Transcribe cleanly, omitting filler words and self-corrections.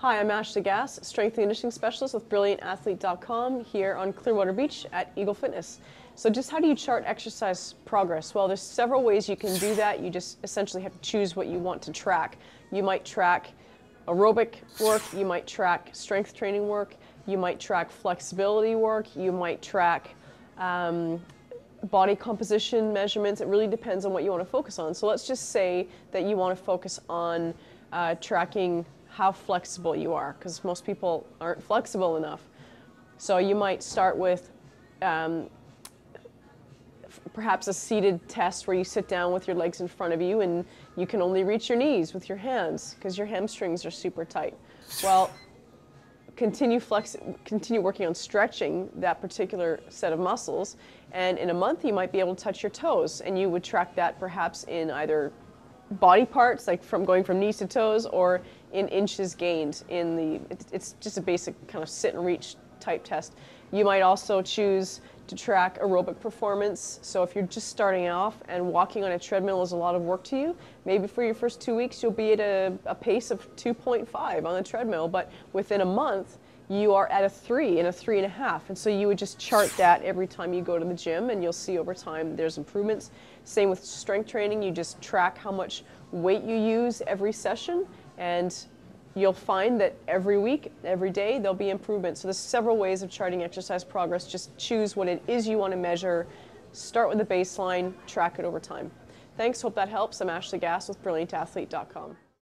Hi, I'm Ashleigh Gass, Strength and Conditioning Specialist with BrilliantAthlete.com here on Clearwater Beach at Eagle Fitness. So just how do you chart exercise progress? Well, there's several ways you can do that. You just essentially have to choose what you want to track. You might track aerobic work, you might track strength training work, you might track flexibility work, you might track body composition measurements. It really depends on what you want to focus on. So let's just say that you want to focus on tracking how flexible you are, because most people aren't flexible enough. So you might start with perhaps a seated test where you sit down with your legs in front of you and you can only reach your knees with your hands because your hamstrings are super tight. Well, continue working on stretching that particular set of muscles, and in a month you might be able to touch your toes, and you would track that perhaps in either body parts, like going from knees to toes, or in inches gained in it's just a basic kind of sit and reach type test. You might also choose to track aerobic performance. So if you're just starting off and walking on a treadmill is a lot of work to you, maybe for your first 2 weeks you'll be at a pace of 2.5 on the treadmill, but within a month you are at a 3 and a 3.5. And so you would just chart that every time you go to the gym, and you'll see over time there's improvements. Same with strength training. You just track how much weight you use every session, and you'll find that every week, every day, there'll be improvements. So there's several ways of charting exercise progress. Just choose what it is you want to measure. Start with the baseline, track it over time. Thanks, hope that helps. I'm Ashleigh Gass with BrilliantAthlete.com.